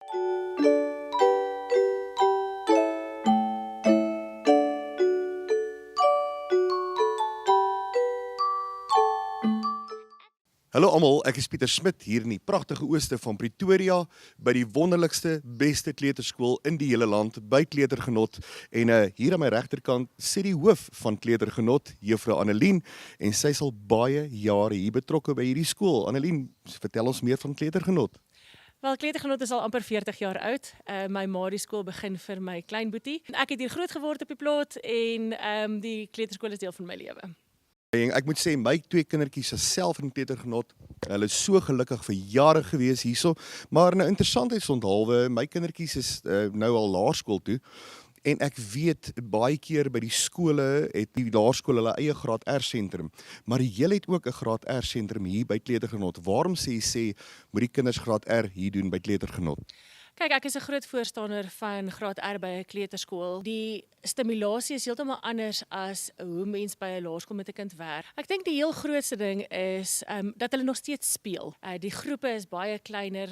Hallo almal, ek is Pieter Smit hier in die pragtige ooste van Pretoria by die wonderlikste, beste kleuterskool in die hele land by Kleutergenot en hier aan my regterkant sit die hoof van Kleutergenot, Juffrou Annelien, en sy is al baie jare hier betrokke by hierdie skool. Annelien, vertel ons meer van Kleutergenot. Wel, Kleutergenot is al amper 40 jaar oud. My ma die skool begin vir my klein boetie. Ek het hier groot geword op die plot en die kleuterskool is deel van my lewe. En ek moet sê, my twee kindertjies is self in Kleutergenot. Hulle is so gelukkig vir jare gewees hierso, maar nou interessantheidshalwe, my kindertjies is nou al laerskool toe. En ek weet, baie keer by die skole het die laerskool hulle eie graad R sentrum. Maar julle het ook 'n graad R sentrum hier by Kleutergenot. Waarom sê moet die kinders graad R hier doen by Kleutergenot? Kyk, ek is 'n groot voorstander van graad R by 'n kleuterskool. Die stimulasie is heeltemal anders as hoe mens by 'n laerskool met 'n kind werk. Ek dink die heel grootste ding is dat hulle nog steeds speel. Die groepe is baie kleiner.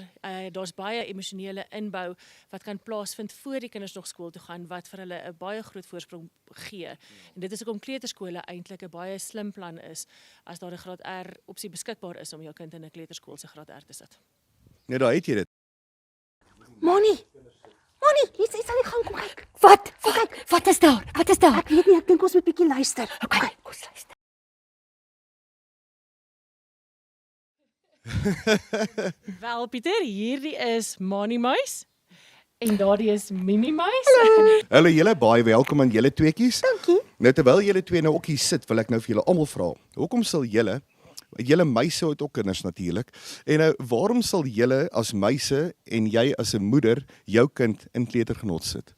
Daar's baie emosionele inbou wat kan plaasvind voor die kinders nog skool toe gaan, wat vir hulle 'n baie groot voorsprong gee. En dit is hoekom kleuterskole eintlik 'n baie slim plan is as daar 'n graad R opsie beskikbaar is om jou kind in 'n kleuterskool se graad R te sit. Nee, daar het jy dit. Moni, iets aan die gang, kom kyk. Wat is daar? Ek weet nie, ek dink ons moet bietjie luister. Okay, kom luister. Wel, Pieter, hierdie is Mani Muis en daardie is Mimi Muis. Hallo julle, baie welkom aan julle tweeetjies. Dankie. Nou terwyl julle twee nou ook hier sit, wil ek nou vir julle almal vra. Hoekom sal julle meise het ook kinders natuurlik. En nou, waarom sal julle as meise en jy as 'n moeder jou kind in Kleutergenot sit?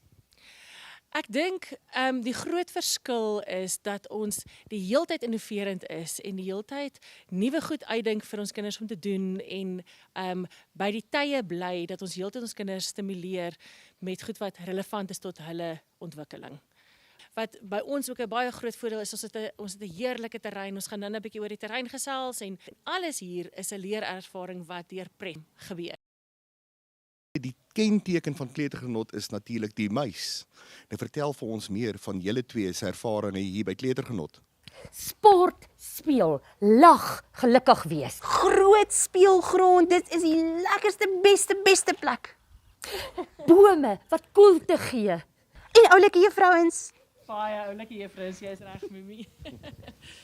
Ek dink die groot verskil is dat ons die heeltyd innoverend is en die heeltyd nuwe goed uitdink vir ons kinders om te doen en by die tye bly dat ons heeltyd ons kinders stimuleer met goed wat relevant is tot hulle ontwikkeling. Wat by ons ook 'n baie groot voordeel is, ons het 'n heerlike terrein, ons gaan dan 'n bietjie oor die terrein gesels en alles hier is 'n leerervaring wat deur prem gebeur. Die kenteken van Kleutergenot is natuurlik die muis. Nou vertel vir ons meer van julle twee se ervarings hier by Kleutergenot. Sport, speel, lag, gelukkig wees. Groot speelgrond, dit is die lekkerste, beste plek. Bome wat koelte gee. En oulike juffrouens. Baie oulike juffrous, jy is reg, Mimi.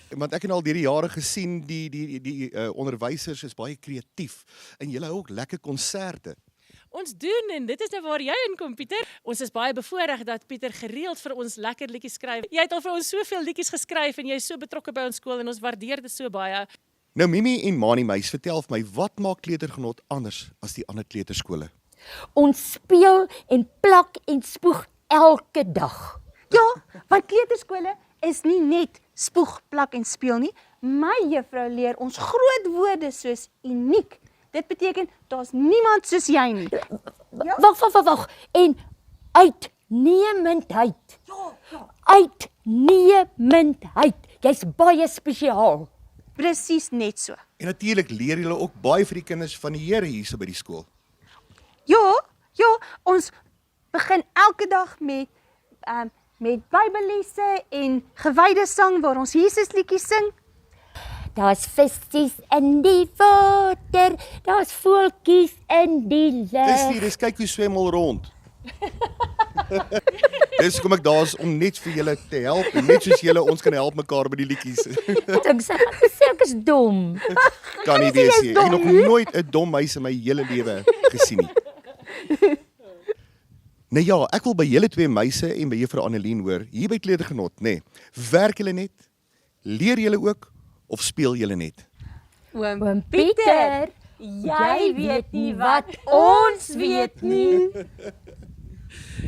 Want ek het al deur die jare gesien die onderwysers is baie kreatief en julle hou ook lekker konserte. Ons doen en dit is nou waar jy inkom, Pieter. Ons is baie bevoorreg dat Pieter gereeld vir ons lekker liedjies skryf. Jy het al vir ons soveel liedjies geskryf en jy is so betrokke by ons skool en ons waardeer dit so baie. Nou Mimi en Mani Muis, vertel vir my, wat maak Kleutergenot anders as die ander kleuterskole? Ons speel en plak en spoeg elke dag. Ja, want kleuterskole is nie net spoeg, plak en speel nie. My juffrou leer ons groot woorde soos uniek. Dit beteken, daar's niemand soos jy nie. Ja? Wag. En uitnemendheid. Ja. Uitnemendheid. Jy's baie spesiaal. Presies net so. En natuurlik leer julle ook baie vir die kinders van die Here hierso by die skool. Ja, ons begin elke dag met Bybellesse en gewyde sang waar ons Jesus liedjies sing. Daar's vissies in die water, daar's voeltjies in die lug. Dis kyk hoe swem al rond. Dis kom ek daar is om net vir julle te help en net soos julle ons kan help mekaar by die liedjies. Ek is dom. Kan nie wees nie. Ek het nog nooit 'n dom meisie in my hele lewe gesien nie. Nou ja, ek wil by julle twee meise en by juffrou Annelien hoor, hier by Kleutergenot, nê. Werk julle net? Leer julle ook of speel julle net? Oom Pieter, jy weet nie wat ons weet nie.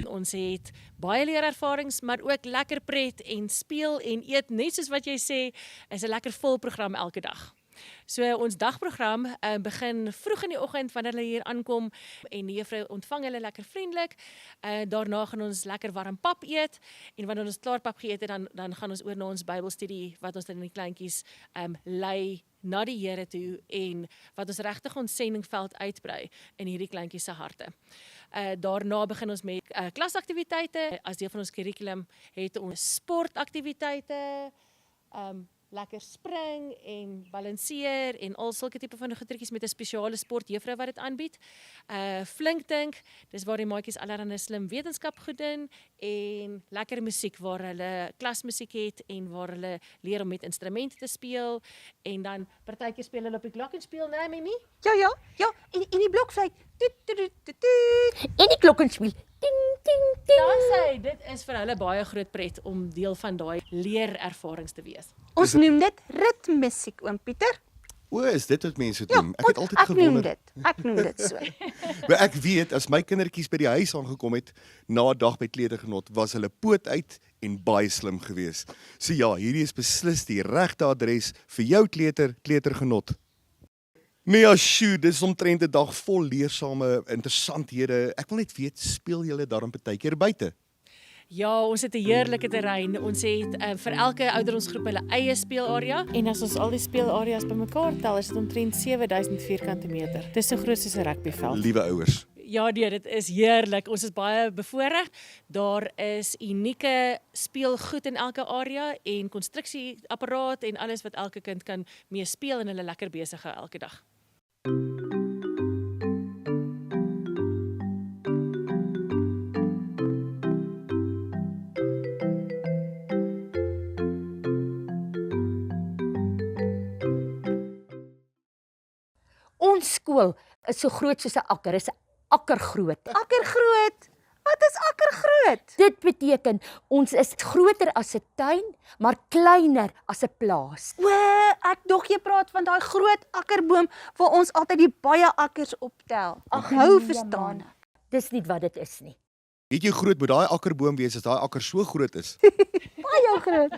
Ons het baie leerervarings, maar ook lekker pret en speel en eet, net soos wat jy sê, is 'n lekker vol program elke dag. So ons dagprogram begin vroeg in die oggend wanneer hulle hier aankom en die juffrou ontvang hulle lekker vriendelik. Daarna gaan ons lekker warm pap eet en wanneer ons klaar pap geëet het, dan gaan ons oor na ons Bybelstudie wat ons dan in die kleintjies lei na die Here toe en wat ons regtig ons sendingveld uitbrei in hierdie kleintjies se harte. Daarna begin ons met klasaktiwiteite. As deel van ons kurrikulum het ons sportaktiwiteite, lekker spring en balanseer en al sulke tipe van goedertjies met 'n spesiale sportjuffrou wat dit aanbied. Flink dink, dis waar die maatjies allerlei slim wetenskap goed doen en lekker musiek waar hulle klasmusiek het en waar hulle leer om met instrumente te speel en dan partykeer speel hulle op die glockenspiel, nee Mimi? Ja, en die blokfluit. Toet, toet, toet, toet, toet. En die klokkenspiel. Ding ding ding. Daar sê, dit is vir hulle baie groot pret om deel van daai leerervarings te wees. Ons noem dit ritmusiek, oom Pieter. O, is dit wat mense Ja, doen? Ek het altyd ek noem gewonder. dit. Ek noem dit so. Maar ek weet as my kindertjies by die huis aangekom het na 'n dag by kleutergenot, was hulle poot uit en baie slim geweest. So ja, hierdie is beslis die regte adres vir jou kleutergenot. Nee, ja, sjoe, dis omtrent 'n dag vol leersame interessanthede. Ek wil net weet, speel julle daarom partykeer buite? Ja, ons het 'n heerlike terrein. Ons het vir elke ouderdomsgroep hulle eie speelarea en as ons al die speelareas bymekaar tel, is dit omtrent 7000 vierkante meter. Dis so groot soos 'n rugbyveld. Liewe ouers. Ja, nee, dit is heerlik. Ons is baie bevoorreg. Daar is unieke speelgoed in elke area en konstruksieapparaat en alles wat elke kind kan mee speel en hulle lekker besig hou elke dag. Ons skool is so groot soos 'n akker, is 'n akker groot. Akkergroot. Wat is akkergroot? Dit beteken ons is groter as 'n tuin, maar kleiner as 'n plaas. O, ek dog jy praat van daai groot akkerboom waar ons altyd die baie akkers optel. Ag, nou verstaan ek. Dis nie wat dit is nie. Weet jy hoe groot moet daai akkerboom wees as daai akker so groot is? Baie groot.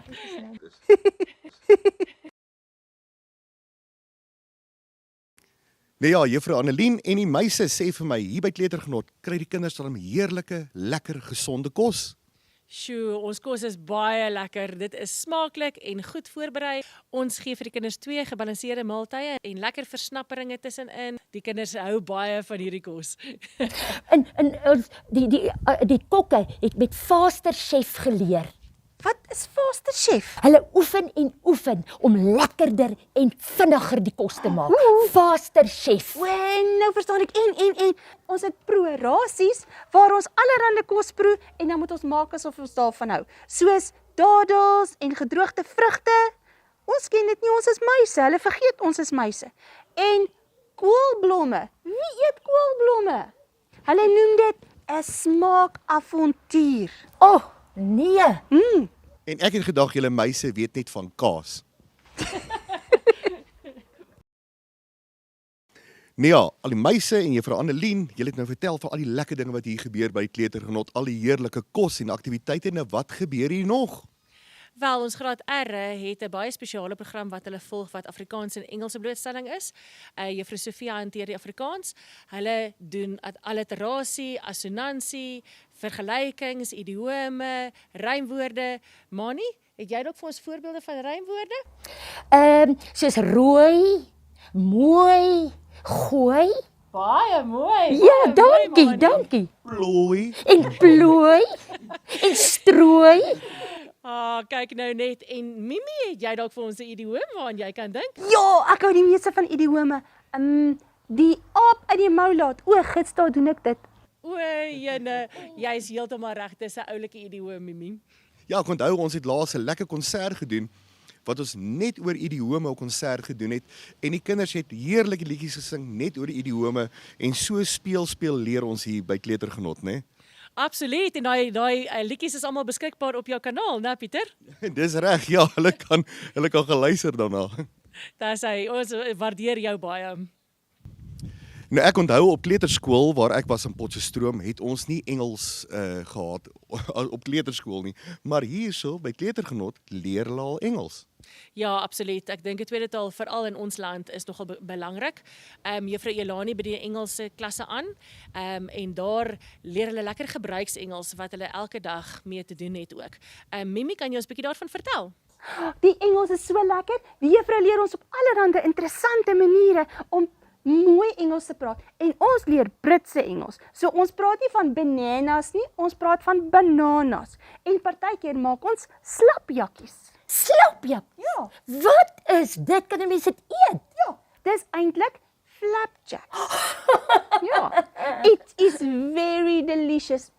Nee ja, juffrou Annelien en die meise sê vir my, hier by kleutergenot kry die kinders dan heerlike, lekker, gesonde kos. Sjoe, ons kos is baie lekker. Dit is smaaklik en goed voorberei. Ons gee vir die kinders 2 gebalanseerde maaltye en lekker versnapperinge tussenin. Die kinders hou baie van hierdie kos. En die kokke het met Faster Chef geleer. Wat is Faster Chef? Hulle oefen en oefen om lekkerder en vinniger die kos te maak. Faster Chef. O, nou verstaan ek. En ons het proe-rasies waar ons allerlei kos proe en dan moet ons maak asof ons daarvan hou. Soos dadels en gedroogde vrugte. Ons ken dit nie, ons is muise. Hulle vergeet ons is muise. En koolblomme. Wie eet koolblomme? Hulle noem dit 'n smaakavontuur. Oh, nee. En ek het gedag julle meise weet net van kaas. Nee ja, al die meise en juffrou Annelien, julle het nou vertel van al die lekker dinge wat hier gebeur by kleutergenot, al die heerlike kos en aktiwiteite en wat gebeur hier nog? Wel, ons graad R het 'n baie spesiale program wat hulle volg wat Afrikaans en Engelse blootstelling is. Juffrou Sofia hanteer die Afrikaans. Hulle doen alliterasie, assonansie, vergelykings, idiome, rymwoorde. Mani, het jy dalk vir ons voorbeelde van rymwoorde? Soos rooi, mooi, gooi. Baie mooi. Ja, dankie. Plooi. En plooi en strooi. Kyk nou net. En Mimi, het jy dalk vir ons 'n idioom waaraan jy kan dink? Ja, ek hou die meeste van idiome. Die aap uit die mou laat. O, gits, daar doen ek dit. O, jene, jy's heeltemal reg, dis 'n oulike idioom, Mimi. Ja, ek onthou ons het laas 'n lekker konsert gedoen wat ons net oor idiome 'n konsert gedoen het en die kinders het heerlike liedjies gesing net oor idiome en so speel leer ons hier by kleutergenot, né? Absoluut, en daai liedjies is almal beskikbaar op jou kanaal, né Pieter? Dis reg, ja, hulle kan geluister daarna. Dis hy, ons waardeer jou baie. Nou ek onthou op kleuterskool waar ek was in Potchefstroom het ons nie Engels gehad op kleuterskool nie, maar hierso by kleutergenot leer hulle al Engels. Ja, absoluut. Ek dink 'n tweede taal veral in ons land is nogal belangrik. Juffrou Elani bied die Engelse klasse aan. En daar leer hulle lekker gebruiksengels wat hulle elke dag mee te doen het ook. Mimi, kan jy ons 'n bietjie daarvan vertel? Die Engels is so lekker. Die juffrou leer ons op allerlei interessante maniere om mooi Engels te praat. En ons leer Britse Engels. So ons praat nie van bananas nie, ons praat van bananas. En partykeer maak ons slapjakkies. Slapjak. Ja, Wat is dit? Kan 'n mens dit eet? ja, dis eintlik flapjacks. Ja, it is very delicious.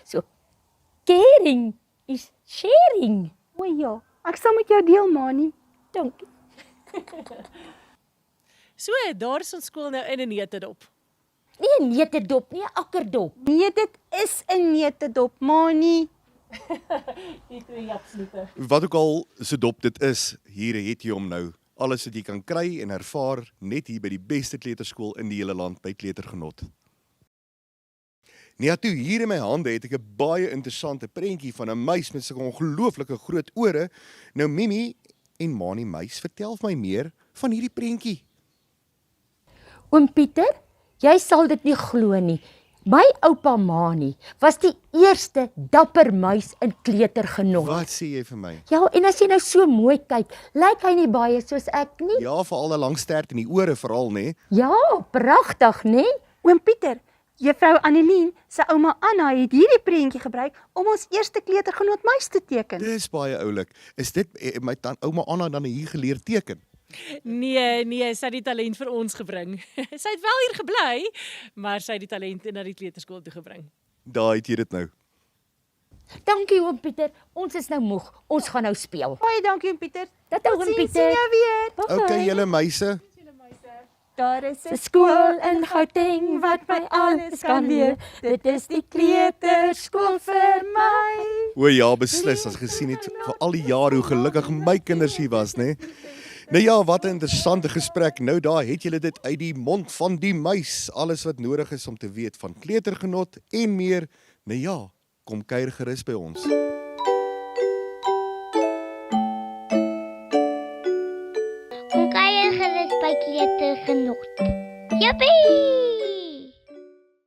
So, caring is sharing. O ja, ek sal met jou deel, Mani. Dankie. So, daar is ons skool nou in 'n neutedop. Nie 'n neutedop nie, 'n akkerdop. Nee, dit is 'n neutedop, Mani. Wat ook al so dop dit is, hier het jy hom nou. Alles wat jy kan kry en ervaar net hier by die beste kleuterskool in die hele land by Kleutergenot. Nee, toe hier in my hande het ek 'n baie interessante prentjie van 'n muis met sulke ongelooflike groot ore. Nou Mimi en Mani muis, vertel vir my meer van hierdie prentjie. Oom Pieter, jy sal dit nie glo nie. My oupa Mani was die eerste dapper muis in Kleutergenot. Wat sê jy vir my? Ja, en as jy nou so mooi kyk, lyk hy nie baie soos ek nie. Ja, veral 'n lang stert in die ore veral, nê? Ja, pragtig, né? Oom Pieter, juffrou Annelien se ouma Anna het hierdie prentjie gebruik om ons eerste Kleutergenot muis te teken. Dis baie oulik. Is dit my ouma Anna dan hier geleer teken? Nee, sy het die talent vir ons gebring. Sy het wel hier gebly, maar sy het die talent na die kleuterskool toe gebring. Daar het jy dit nou. Dankie oom Pieter, ons is nou moeg. Ons gaan nou speel. Baie dankie oom Pieter. Tot oom Totsiens, Pieter. sien jou weer. Okay, julle meise. Daar is 'n 'n Skool in Gauteng wat my alles kan leer. Dit is die kleuterskool vir my. O ja, beslis, as gesien het vir al die jare hoe gelukkig my kinders hier was, nê? Nou ja, wat 'n interessante gesprek. Nou daar het julle dit uit die mond van die muis. Alles wat nodig is om te weet van Kleutergenot en meer. Nou ja, kom kuier gerus by ons. Kom kuier gerus by Kleutergenot. Jippie!